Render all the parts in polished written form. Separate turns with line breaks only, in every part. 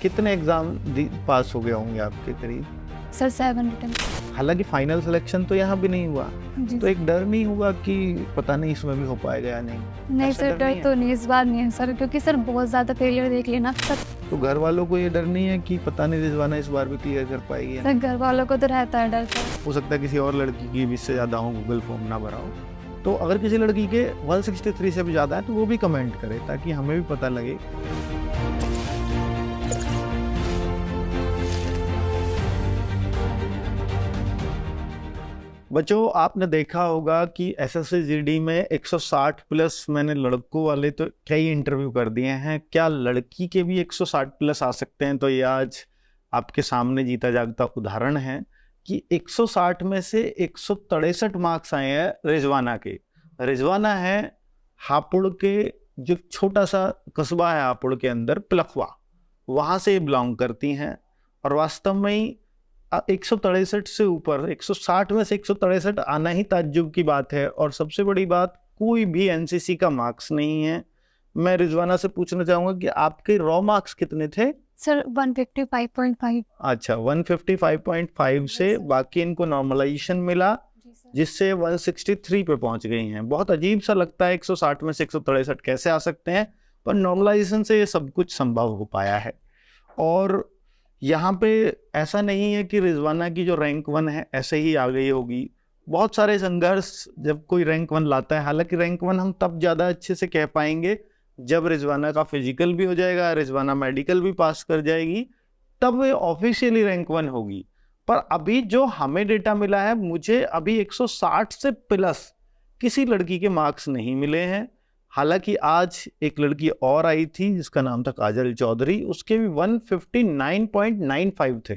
कितने एग्जाम पास हो गए होंगे आपके करीब?
Sir 7 return.
हालांकि फाइनल सिलेक्शन तो यहाँ भी नहीं हुआ, तो एक डर नहीं हुआ कि पता नहीं इसमें भी हो पाएगा या नहीं?
नहीं सर, डर तो नहीं, इस बार नहीं है सर, क्योंकि सर बहुत ज़्यादा फेलियर देख लेना सर।
तो घर वालों को ये डर नहीं है कि पता नहीं रिजवाना इस बार भी क्लियर कर पाएगी?
सर घर वालों को तो रहता है डर सर।
हो सकता है किसी और लड़की की 20 से ज़्यादा हो, गूगल फॉर्म ना भरा हो। तो अगर किसी लड़की के 163 से भी ज़्यादा है तो वो भी कमेंट करे ताकि हमें भी पता लगे। बच्चों, आपने देखा होगा कि एसएससी जीडी में 160 प्लस मैंने लड़कों वाले तो कई इंटरव्यू कर दिए हैं, क्या लड़की के भी 160 प्लस आ सकते हैं? तो ये आज आपके सामने जीता जागता उदाहरण है कि 160 में से 163 मार्क्स आए हैं रिजवाना के। रिजवाना है हापुड़ के, जो छोटा सा कस्बा है हापुड़ के अंदर, पिलखवा, वहाँ से बिलोंग करती हैं। और वास्तव में ही 163 से ऊपर, 160 में से 163 आना ही ताज्जुब की बात है। और सबसे बड़ी बात, कोई भी एनसीसी का मार्क्स नहीं है। मैं रिजवाना से पूछना चाहूंगा कि आपके रॉ मार्क्स कितने थे?
सर 155.5।
अच्छा, 155.5 से बाकी इनको नॉर्मलाइजेशन मिला, जिससे 163 पे पहुंच गई हैं। बहुत अजीब सा लगता है 160 में से 163 कैसे आ सकते हैं, पर नॉर्मलाइजेशन से ये सब कुछ संभव हो पाया है। और यहाँ पे ऐसा नहीं है कि रिजवाना की जो रैंक 1 है ऐसे ही आ गई होगी। बहुत सारे संघर्ष जब कोई रैंक 1 लाता है, हालांकि रैंक 1 हम तब ज़्यादा अच्छे से कह पाएंगे जब रिजवाना का फिजिकल भी हो जाएगा, रिजवाना मेडिकल भी पास कर जाएगी, तब वे ऑफिशियली रैंक 1 होगी। पर अभी जो हमें डेटा मिला है, मुझे अभी 160 से प्लस किसी लड़की के मार्क्स नहीं मिले हैं। हालांकि आज एक लड़की और आई थी जिसका नाम था काजल चौधरी, उसके भी 159.95 थे,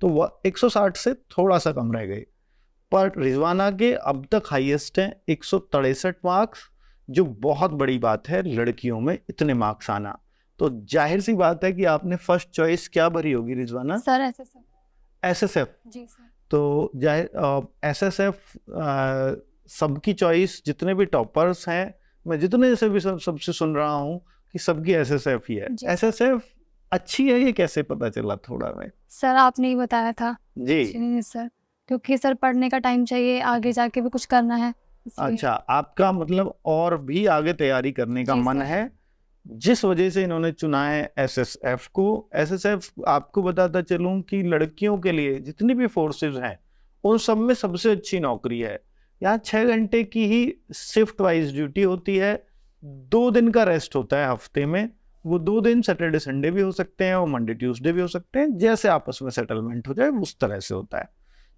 तो वह 160 से थोड़ा सा कम रह गए। पर रिजवाना के अब तक हाईएस्ट हैं 163 मार्क्स, जो बहुत बड़ी बात है लड़कियों में इतने मार्क्स आना। तो जाहिर सी बात है कि आपने फर्स्ट चॉइस क्या भरी होगी रिजवाना?
Sir
SSF.
जी सर।
तो एसएसएफ सबकी चॉइस, जितने भी टॉपर्स हैं, मैं जितने से भी सबसे सुन रहा हूँ कि सबकी एसएसएफ ही है। एसएसएफ अच्छी है, ये कैसे पता चला थोड़ा में?
सर आपने ही बताया था
जी
सर, क्योंकि सर पढ़ने का टाइम चाहिए, आगे जाके भी कुछ करना है।
अच्छा, आपका मतलब और भी आगे तैयारी करने का मन है, जिस वजह से इन्होंने चुना है एसएसएफ को। एसएसएफ, आपको बताता चलूं कि लड़कियों के लिए जितनी भी फोर्सेस हैं उन सब में सबसे अच्छी नौकरी है। यहाँ 6 घंटे की ही शिफ्ट वाइज ड्यूटी होती है, 2 दिन का रेस्ट होता है हफ्ते में। वो 2 दिन सैटरडे संडे भी हो सकते हैं और मंडे ट्यूसडे भी हो सकते हैं, जैसे आपस में सेटलमेंट हो जाए उस तरह से होता है।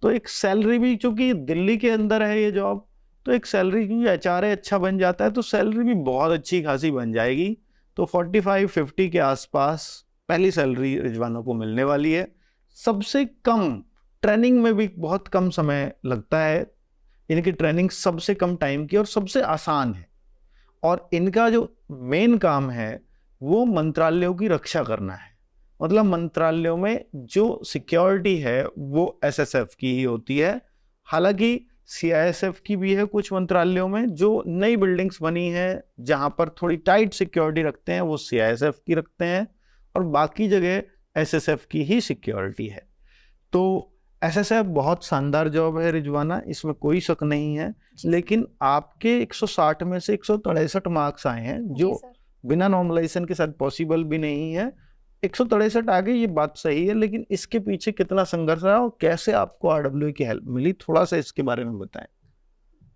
तो एक सैलरी भी, चूंकि दिल्ली के अंदर है ये जॉब, तो एक सैलरी, क्योंकि एचआरए अच्छा बन जाता है तो सैलरी भी बहुत अच्छी खासी बन जाएगी। तो 45-50 के आसपास पहली सैलरी रिजवाना को मिलने वाली है। सबसे कम ट्रेनिंग में भी बहुत कम समय लगता है, इनकी ट्रेनिंग सबसे कम टाइम की और सबसे आसान है। और इनका जो मेन काम है वो मंत्रालयों की रक्षा करना है। मतलब मंत्रालयों में जो सिक्योरिटी है वो एसएसएफ की ही होती है। हालांकि सीआईएसएफ की भी है कुछ मंत्रालयों में, जो नई बिल्डिंग्स बनी हैं जहां पर थोड़ी टाइट सिक्योरिटी रखते हैं वो सीआईएसएफ की रखते हैं, और बाकी जगह एसएसएफ की ही सिक्योरिटी है। तो एसएसएफ बहुत शानदार जॉब है रिजवाना, इसमें कोई शक नहीं है। लेकिन आपके 160 में से 163 मार्क्स आए हैं, जो बिना नॉर्मलाइजेशन के साथ पॉसिबल भी नहीं है। 163 आ गए, ये बात सही है, लेकिन इसके पीछे कितना संघर्ष रहा और कैसे आपको आरडब्ल्यूए की हेल्प मिली, थोड़ा सा इसके बारे में बताएं।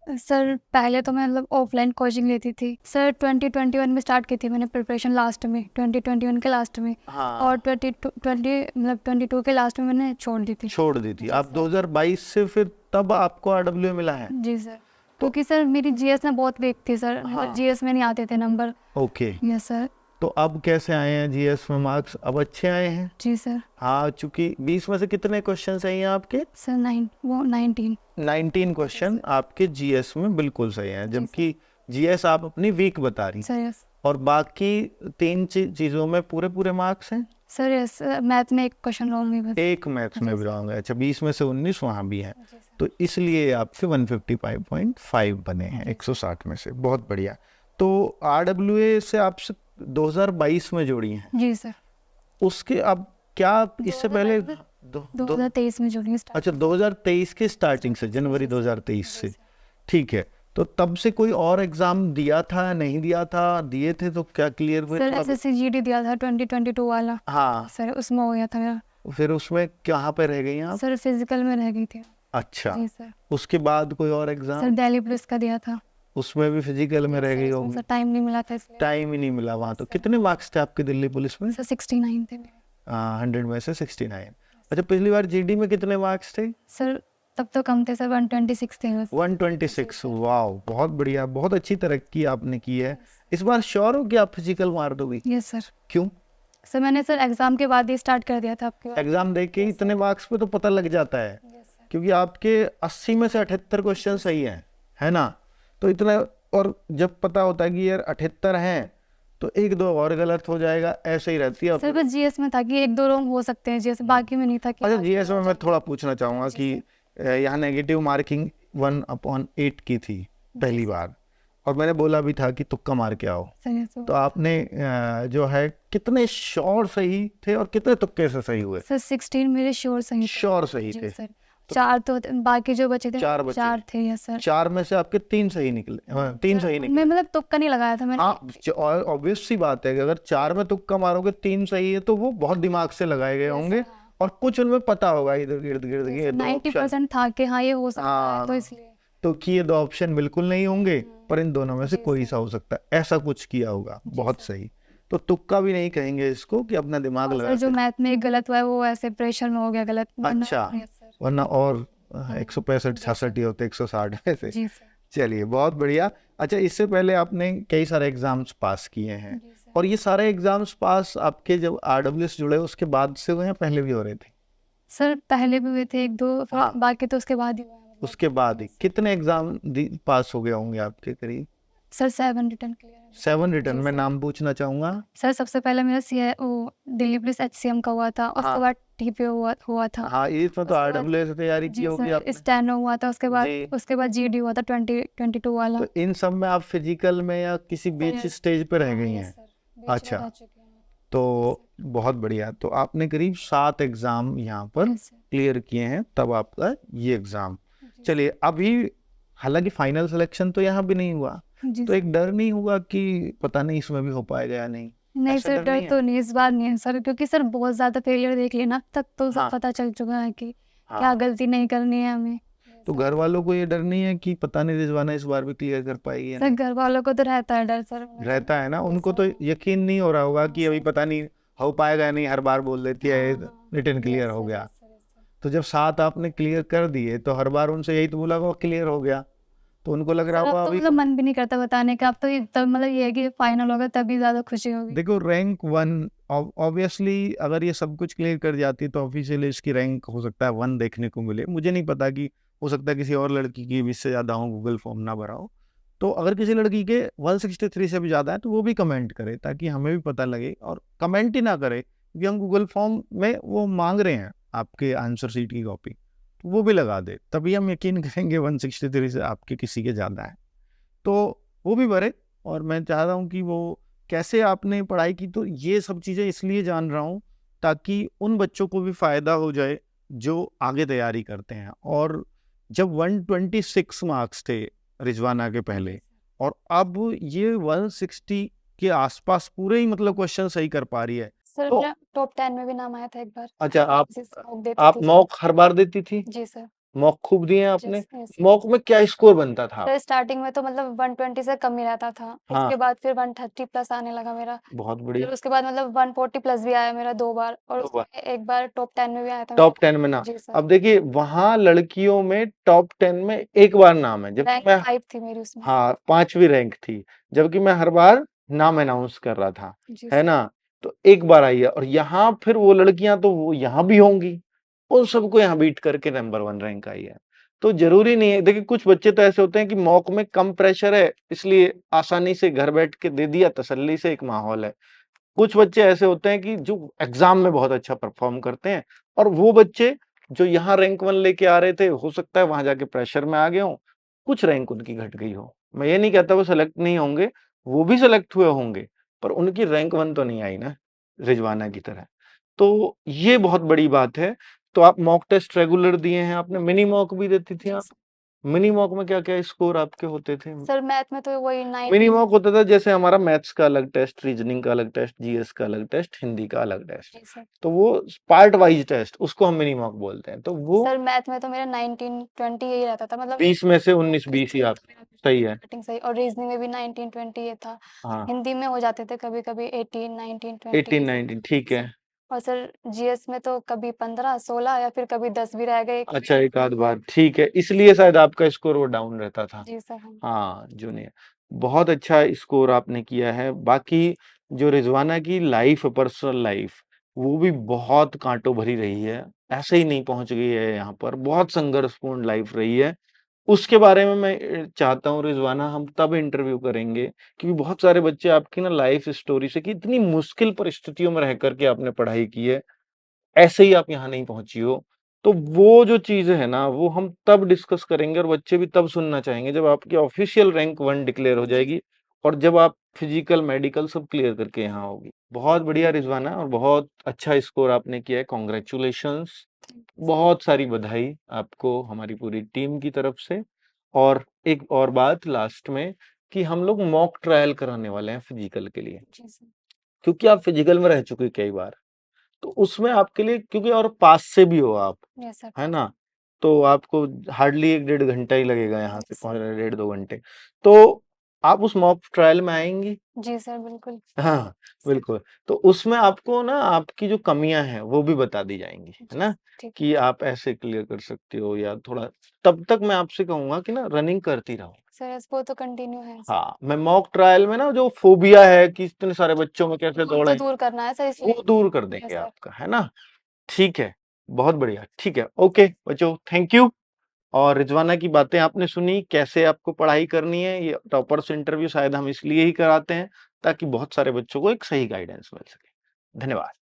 सर पहले तो मैं मतलब ऑफलाइन कोचिंग लेती थी सर, 2021 में स्टार्ट की थी मैंने प्रिपरेशन, लास्ट में 2021 के लास्ट में। हाँ। और 22 के लास्ट में मैंने छोड़ दी थी।
आप 2022 से फिर तब आपको आरडब्ल्यूए मिला है?
जी सर, क्योंकि सर मेरी जीएस में बहुत वीक थी सर। हाँ। जीएस में नहीं आते थे नंबर।
ओके।
Yes sir. तो
अब कैसे आए हैं जीएस में मार्क्स? अब अच्छे आए हैं?
जी सर।
हाँ, चूंकि 20 में से कितने क्वेश्चन सही हैं आपके?
सर 19
क्वेश्चन आपके जीएस में बिल्कुल सही हैं, जबकि जीएस आप अपनी वीक बता रही
सर।
और बाकी 3 चीजों में पूरे मार्क्स हैं
सर। यस, मैथ में एक क्वेश्चन रॉन्ग है,
एक मैथ्स में भी रॉन्ग है। अच्छा, 20 में से 19 वहाँ भी हैं, तो इसलिए आपके 155.5 बने हैं 160 में से। बहुत बढ़िया। तो आरडब्ल्यूए से आपसे 2022 में जोड़ी हैं?
जी सर।
उसके अब क्या इससे पहले
2023 में जूनियर स्टार्ट।
अच्छा 2023 के स्टार्टिंग से, जनवरी 2023 से, ठीक है। तो तब से कोई और एग्जाम दिया था, नहीं दिया था, दिए थे तो क्या क्लियर हुए?
सर एसएससी जीडी दिया था 2022 वाला।
हाँ
सर उसमें हो गया था मेरा।
फिर उसमें कहाँ पे रह गई आप?
सर फिजिकल में रह गई थी।
अच्छा
जी सर।
उसके बाद कोई और
सर
एग्जाम?
दिल्ली पुलिस का दिया था।
उसमें भी फिजिकल में रह गई होगी।
सर टाइम नहीं मिला था इसलिए।
टाइम ही नहीं मिला वहाँ। तो कितने मार्क्स थे आपके दिल्ली पुलिस में?
सर 69 थे मेरे।
100 में से 69। अच्छा पिछली बार जीडी में कितने मार्क्स थे?
सर तब तो कम थे सर, 126 थे बस।
126। वाह बहुत बढ़िया, बहुत अच्छी तरक्की आपने की है। इस बार श्योर हो कि आप फिजिकल मार दोगी?
Yes sir.
क्यों?
सर मैंने सर एग्जाम के बाद ही स्टार्ट कर दिया था आपके बाद।
एग्जाम दे के इतने मार्क्स पे तो पता लग जाता है, क्योंकि आपके 80 में से 78 क्वेश्चन सही हैं, है ना? तो इतना, और जब पता होता है कि यार 78 हैं तो एक दो और गलत हो जाएगा, ऐसे ही रहती है।
सर बस जीएस में था कि एक दो रॉन्ग हो सकते हैं जीएस, बाकी में नहीं था कि।
अच्छा जीएस में मैं थोड़ा पूछना चाहूँगा कि यहाँ नेगेटिव मार्किंग 1/8 की थी पहली बार, और मैंने बोला भी था कि तुक्का मार के आओ। तो आपने जो है कितने श्योर सही थे और कितने तुक्के से सही हुए?
सर 16 मेरे श्योर सही थे।
श्योर सही थे
सर। 4 तो बाकी जो बचे थे
4 बचे।
4 थे। Yes sir.
4 में से आपके 3 सही निकले। 3 सही निकले।
मैं मतलब तुक्का नहीं लगाया था मैंने।
हाँ ऑब्वियस सी बात है कि अगर 4 में तुक्का मारोगे 3 सही है तो वो बहुत दिमाग से लगाए गए होंगे, और कुछ उनमें पता होगा इधर गिर्द गिर्द ये
90% था कि हाँ ये हो सकता है, तो इसलिए।
तो कि ये 2 ऑप्शन बिल्कुल नहीं होंगे, पर इन दोनों में से कोई सा हो सकता है, ऐसा कुछ किया होगा। बहुत सही। तो तुक्का भी नहीं कहेंगे इसको, कि अपना दिमाग लगा।
जो मैथ में एक गलत हुआ है वो ऐसे प्रेशर में हो गया गलत।
अच्छा वरना और 165-66 ही होते 160 में से।
जी सर।
चलिए बहुत बढ़िया। अच्छा इससे पहले आपने कई सारे एग्जाम्स पास किए हैं, और ये सारे एग्जाम्स पास आपके जब आरडब्ल्यूएस जुड़े उसके बाद से हुए हैं, पहले भी हो रहे थे?
सर पहले भी हुए थे 1-2, बाकी तो उसके बाद ही हुआ है।
उसके बाद ही कितने एग्जाम पास हो गए होंगे आपके करीब?
Sir 7 return clear.
7 रिटर्न में नाम पूछना चाहूंगा।
सर सबसे पहले मेरा दिल्ली पुलिस एचसीएम का हुआ था, उसके बाद टीपीओ हुआ था।
हाँ इसमें तो आरडब्ल्यूएस से तैयारी की होगी आपने।
स्टेनो हुआ था, उसके बाद जीडी हुआ था 2022 वाला।
तो इन सब में आप फिजिकल में या किसी बीच स्टेज पे रह गई हैं? अच्छा तो बहुत बढ़िया। तो आपने करीब 7 एग्जाम यहाँ पर क्लियर किए हैं, तब आपका ये एग्जाम। चलिए अभी हालांकि फाइनल सिलेक्शन तो यहाँ भी नहीं हुआ, तो एक डर नहीं हुआ कि पता नहीं इसमें भी हो पाएगा या नहीं?
नहीं सर डर तो नहीं, इस बार नहीं है सर, क्योंकि सर बहुत ज्यादा फेलियर देख लिया ना तक, तो सब पता चल चुका है कि क्या गलती नहीं करनी है हमें।
तो घर वालों को ये डर नहीं है कि पता नहीं रिजवाना इस बार भी क्लियर कर पाएगी?
सर घर वालों को तो रहता है डर सर।
रहता है ना, उनको तो यकीन नहीं हो रहा होगा कि अभी पता नहीं हो पाएगा या नहीं, हर बार बोल देती है रिटर्न क्लियर हो गया। तो जब 7 आपने क्लियर कर दिए तो हर बार उनसे यही तो बोला वो क्लियर हो गया, तो उनको लग रहा होगा अभी
तो मन भी नहीं करता बताने का। अब तो मतलब ये है कि फाइनल होगा तभी ज्यादा खुशी होगी।
देखो रैंक 1 ऑब्वियसली अगर ये सब कुछ क्लियर कर जाती है तो ऑफिशियली इसकी रैंक हो सकता है 1 देखने को मिले। मुझे नहीं पता कि हो सकता है किसी और लड़की की भी इससे ज़्यादा हो, गूगल फॉर्म ना भरा हो। तो अगर किसी लड़की के 163 से भी ज़्यादा है तो वो भी कमेंट करे, ताकि हमें भी पता लगे। और कमेंट ही ना करे क्योंकि हम गूगल फॉर्म में वो मांग रहे हैं आपके आंसर शीट की कॉपी, तो वो भी लगा दे, तभी हम यकीन करेंगे 163 से आपके किसी के ज़्यादा है तो वो भी भरे। और मैं चाह रहा हूँ कि वो कैसे आपने पढ़ाई की, तो ये सब चीज़ें इसलिए जान रहा हूँ ताकि उन बच्चों को भी फ़ायदा हो जाए जो आगे तैयारी करते हैं। और जब 126 मार्क्स थे रिजवाना के पहले, और अब ये 160 के आसपास पूरे ही मतलब क्वेश्चन सही कर पा रही है।
सर मेरा टॉप 10 में भी नाम आया था एक बार।
अच्छा आप मॉक हर बार देती थी?
जी सर।
मॉक खूब दिए आपने। मॉक में क्या स्कोर बनता था?
सर स्टार्टिंग में तो मतलब 120 से कम ही रहता था। उसके बाद फिर 130 प्लस आने लगा मेरा।
बहुत बढ़िया।
फिर उसके बाद मतलब 140 प्लस भी आया मेरा 2 बार, और एक बार टॉप 10 में भी आया था।
टॉप 10 में ना? अब देखिए वहां लड़कियों में टॉप 10 में एक बार नाम है, जबकि मैं
5 थी मेरी उसमें।
हाँ 5वीं रैंक थी, जबकि मैं हर बार नाम अनाउंस कर रहा था, है ना? तो एक बार आई है, और यहाँ फिर वो लड़कियां तो वो यहाँ भी होंगी, उन सबको यहाँ बीट करके नंबर 1 रैंक आई है। तो जरूरी नहीं है। देखिए कुछ बच्चे तो ऐसे होते हैं कि मॉक में कम प्रेशर है इसलिए आसानी से घर बैठ के दे दिया, तसल्ली से एक माहौल है। कुछ बच्चे ऐसे होते हैं कि जो एग्जाम में बहुत अच्छा परफॉर्म करते हैं, और वो बच्चे जो यहाँ रैंक 1 लेके आ रहे थे हो सकता है वहां जाके प्रेशर में आ गए हों, कुछ रैंक उनकी घट गई हो। मैं ये नहीं कहता वो सेलेक्ट नहीं होंगे, वो भी सेलेक्ट हुए होंगे, पर उनकी रैंक 1 तो नहीं आई ना रिजवाना की तरह। तो ये बहुत बड़ी बात है। तो आप मॉक टेस्ट रेगुलर दिए हैं, आपने मिनी मॉक भी देती थी
जी
आप?
सर।
मिनी मॉक में क्या-क्या स्कोर आपके होते थे?
सर मैथ में तो वही
मिनी
19।
मॉक होता था जैसे हमारा मैथ्स का अलग टेस्ट, रीजनिंग का अलग टेस्ट, जीएस का अलग टेस्ट, हिंदी का अलग टेस्ट।
जी सर।
तो वो पार्ट वाइज टेस्ट, उसको हम मिनी मॉक बोलते हैं। तो वो
सर मैथ में तो मेरा 19-20 यही रहता था, मतलब
20 में से 19-20 ही आप सही है।
स्टार्टिंग सही, और रीजनिंग में भी 19-20 ये था।
हाँ,
हिंदी में हो जाते थे कभी-कभी 18-19-20
18,
ऐसे।
19 ठीक है।
और सर जीएस में तो कभी 15-16 या फिर कभी 10 भी रह गए।
अच्छा, एक आध बार ठीक है, इसलिए शायद आपका स्कोर वो डाउन रहता था।
जी सर। हाँ
हाँ, जूनियर बहुत अच्छा स्कोर आपने किया है। बाकी जो रिजवाना की लाइफ, पर्सनल लाइफ, वो भी बहुत कांटों भरी रही है। ऐसे ही नहीं पहुंच गई है यहाँ पर, बहुत संघर्षपूर्ण लाइफ रही है। उसके बारे में मैं चाहता हूँ रिजवाना हम तब इंटरव्यू करेंगे, क्योंकि बहुत सारे बच्चे आपकी ना लाइफ स्टोरी से कि इतनी मुश्किल परिस्थितियों में रह करके आपने पढ़ाई की है, ऐसे ही आप यहाँ नहीं पहुंची हो। तो वो जो चीज़ है ना, वो हम तब डिस्कस करेंगे और बच्चे भी तब सुनना चाहेंगे जब आपकी ऑफिशियल रैंक 1 डिक्लेयर हो जाएगी और जब आप फिजिकल, मेडिकल सब क्लियर करके यहाँ आओगी। बहुत बढ़िया रिज़वाना, और बहुत अच्छा स्कोर आपने किया है, कांग्रेचुलेशंस। बहुत सारी बधाई आपको हमारी पूरी टीम की तरफ से। और एक और बात लास्ट में, कि हम लोग मॉक ट्रायल कराने वाले हैं फिजिकल के लिए,
जी सर।
क्योंकि आप फिजिकल में रह चुके कई बार। तो उसमें आपके लिए, क्योंकि और पास से भी हो आप,
यस सर।
है ना? तो आपको हार्डली 1 डेढ़ घंटा ही लगेगा यहाँ से
यस सर।
पहुँचने, डेढ़ 2 घंटे। तो आप उस मॉक ट्रायल में आएँगी?
जी सर बिल्कुल।
हाँ, बिल्कुल। तो उसमें आपको ना आपकी जो कमियाँ हैं वो भी बता दी जाएँगी, है ना?
ठीक है
कि आप ऐसे क्लियर कर सकते हो या थोड़ा, तब तक मैं आपसे कहूँगा कि ना रनिंग करती रहो।
सर, वो तो कंटिन्यू है सर।
हाँ, मैं मॉक ट्रायल में ना जो फ़ोबिया है कि इतने सारे बच्चों में कैसे
वो तो
दौड़ें,
दूर करना है सर, इसलिए।
वो दूर कर
यस
देंगे
सर।
आपका, है ना? ठीक है, बहुत बढ़िया, ठीक है, ओके बच्चों, थैंक यू। और रिज़वाना की बातें आपने सुनी, कैसे आपको पढ़ाई करनी है। ये टॉपर्स इंटरव्यू शायद हम इसलिए ही कराते हैं, ताकि बहुत सारे बच्चों को एक सही गाइडेंस मिल सके। धन्यवाद।